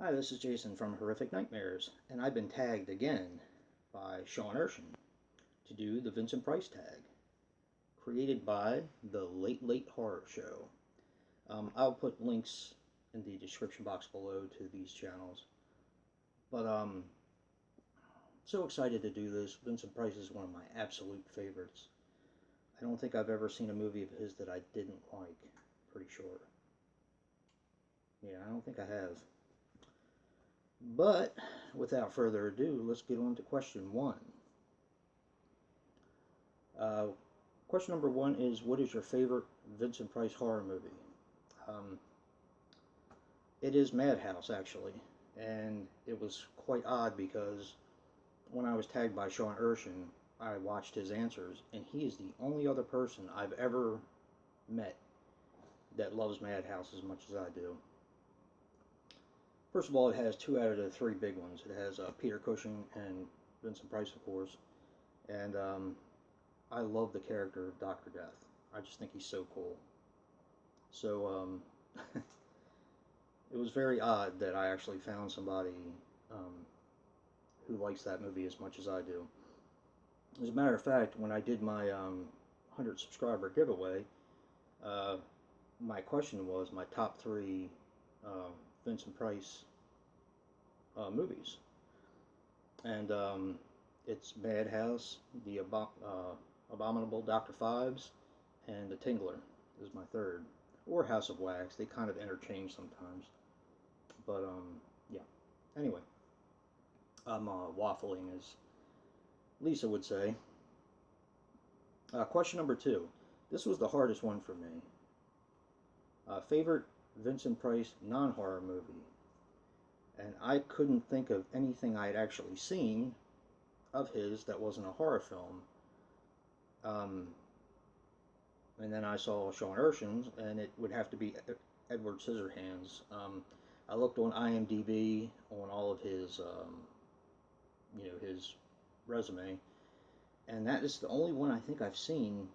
Hi, this is Jason from Horrific Nightmares, and I've been tagged again by Sean Urshan to do the Vincent Price tag, created by the Late Late Horror Show. I'll put links in the description box below to these channels. But so excited to do this. Vincent Price is one of my absolute favorites. I don't think I've ever seen a movie of his that I didn't like. Pretty sure. Yeah, I don't think I have. But without further ado, let's get on to question one. Question number one is, what is your favorite Vincent Price horror movie? It is Madhouse, actually. And it was quite odd because when I was tagged by Sean Urshan, I watched his answers, and he is the only other person I've ever met that loves Madhouse as much as I do. First of all, it has 2 out of the 3 big ones. It has Peter Cushing and Vincent Price, of course. And I love the character of Dr. Death. I just think he's so cool. So it was very odd that I actually found somebody who likes that movie as much as I do. As a matter of fact, when I did my 100 subscriber giveaway, my question was my top 3 Vincent Price movies, and it's Madhouse, The Abominable Dr. Phibes, and The Tingler is my third, or House of Wax. They kind of interchange sometimes, but yeah. Anyway, I'm waffling, as Lisa would say. Question number 2. This was the hardest one for me. Favorite Vincent Price non-horror movie, and I couldn't think of anything I had actually seen of his that wasn't a horror film. And then I saw Sean Urshan's, and it would have to be Edward Scissorhands. I looked on IMDb on all of his, his resume, and that is the only one I think I've seen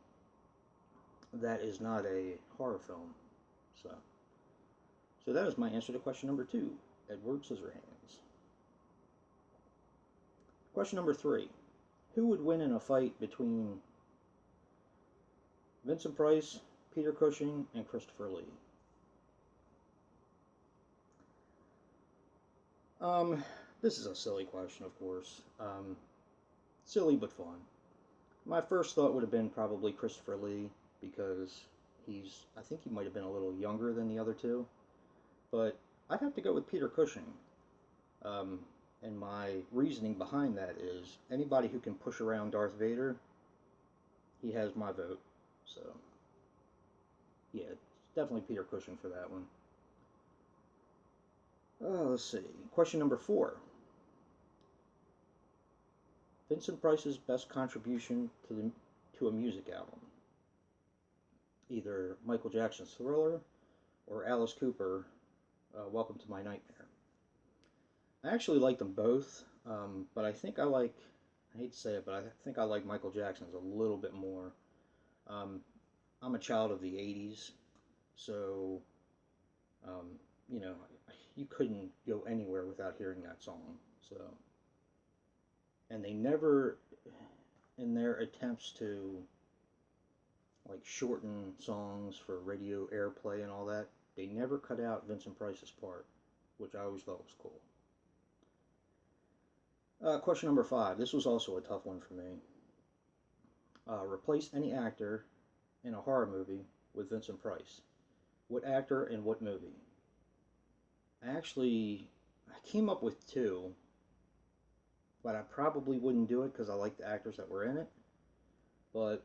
that is not a horror film. So that is my answer to question number 2, Edward Scissorhands. Question number 3. Who would win in a fight between Vincent Price, Peter Cushing, and Christopher Lee? This is a silly question, of course. Silly but fun. My first thought would have been probably Christopher Lee, because I think he might have been a little younger than the other two. But I'd have to go with Peter Cushing. And my reasoning behind that is, anybody who can push around Darth Vader, he has my vote. So, yeah, it's definitely Peter Cushing for that one. Let's see. Question number 4. Vincent Price's best contribution to a music album. Either Michael Jackson's Thriller or Alice Cooper, Welcome to My Nightmare. I actually like them both, but I think I hate to say it, but I think I like Michael Jackson's a little bit more. I'm a child of the 80s, so, you couldn't go anywhere without hearing that song. So, and they never, in their attempts to, like, shorten songs for radio airplay and all that, they never cut out Vincent Price's part, which I always thought was cool. Question number 5. This was also a tough one for me. Replace any actor in a horror movie with Vincent Price. What actor and what movie? I came up with 2, but I probably wouldn't do it because I like the actors that were in it. But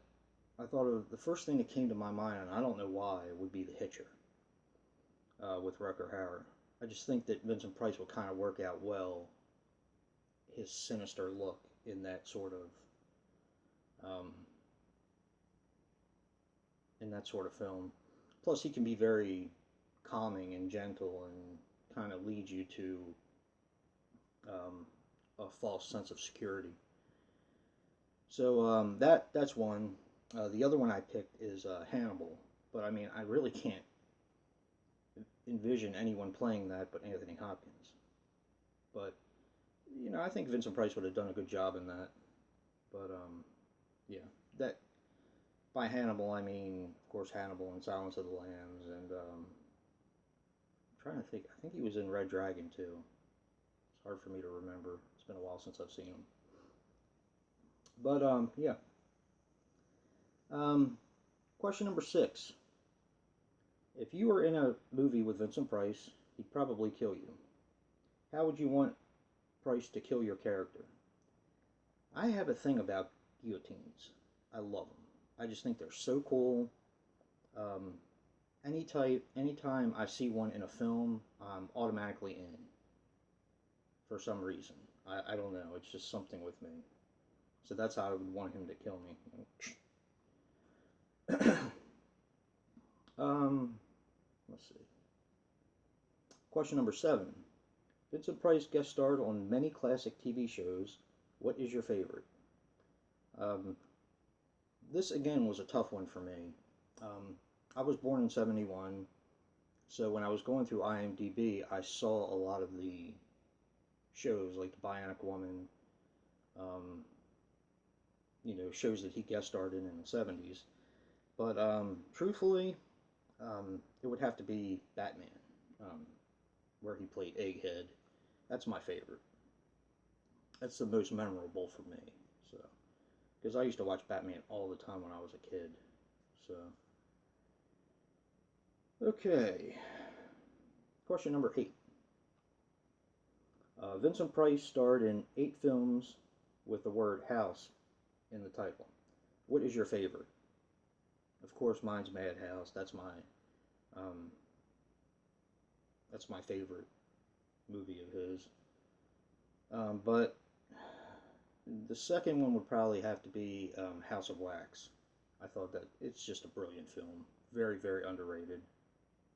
I thought of the first thing that came to my mind, and I don't know why, would be The Hitcher with Rutger Hauer. I just think that Vincent Price would kind of work out well, his sinister look in that sort of film. Plus, he can be very calming and gentle and kind of lead you to a false sense of security. So that's one. The other one I picked is Hannibal, but I really can't envision anyone playing that but Anthony Hopkins. But I think Vincent Price would have done a good job in that. But yeah, that by Hannibal I mean, of course, Hannibal and Silence of the Lambs, and I'm trying to think. I think he was in Red Dragon too. It's hard for me to remember. It's been a while since I've seen him. But yeah. Um, Question number 6. If you were in a movie with Vincent Price, he'd probably kill you. How would you want Price to kill your character? I have a thing about guillotines. I love them. I just think they're so cool. Um, anytime I see one in a film, I'm automatically in for some reason. I don't know. It's just something with me. So that's how I would want him to kill me. Let's see. Question number 7. Vincent Price guest starred on many classic TV shows. What is your favorite? Um, this again was a tough one for me. I was born in '71, so when I was going through IMDb, I saw a lot of the shows like The Bionic Woman, um, shows that he guest starred in the '70s. But truthfully, it would have to be Batman, um, where he played Egghead. That's my favorite. That's the most memorable for me. So, because I used to watch Batman all the time when I was a kid. So, okay. Question number 8. Vincent Price starred in 8 films with the word house in the title. What is your favorite? Of course, mine's Madhouse. Um, that's my favorite movie of his. But the second one would probably have to be House of Wax. I thought that it's just a brilliant film. Very, very underrated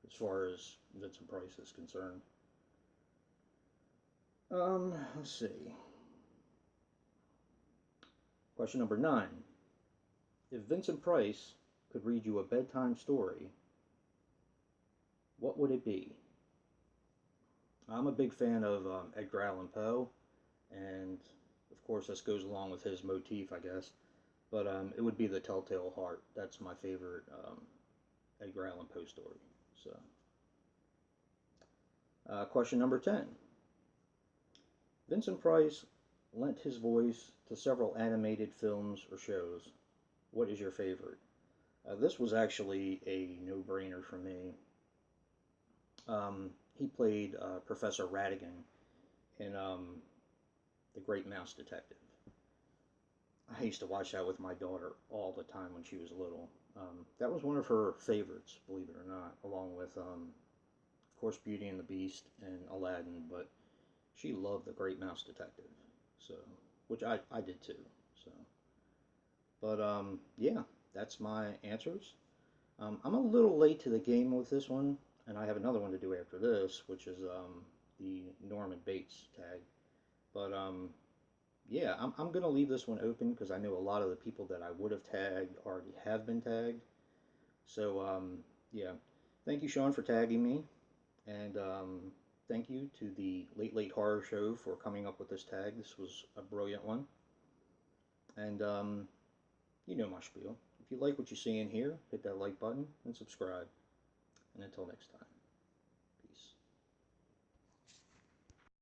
as far as Vincent Price is concerned. Let's see. Question number 9. If Vincent Price could read you a bedtime story, what would it be? I'm a big fan of Edgar Allan Poe, and of course this goes along with his motif, I guess. But it would be The Telltale Heart. That's my favorite Edgar Allan Poe story. So, question number 10. Vincent Price lent his voice to several animated films or shows. What is your favorite? This was actually a no-brainer for me. He played Professor Ratigan in The Great Mouse Detective. I used to watch that with my daughter all the time when she was little. That was one of her favorites, believe it or not, along with, of course, Beauty and the Beast and Aladdin, but she loved The Great Mouse Detective, so, which I did too, so. But, yeah, that's my answers. I'm a little late to the game with this one, and I have another one to do after this, which is the Norman Bates tag. But, yeah, I'm going to leave this one open because I know a lot of the people that I would have tagged already have been tagged. So, yeah, thank you, Sean, for tagging me. And thank you to the Late Late Horror Show for coming up with this tag. This was a brilliant one. And you know my spiel. If you like what you see in here, hit that like button and subscribe. And until next time.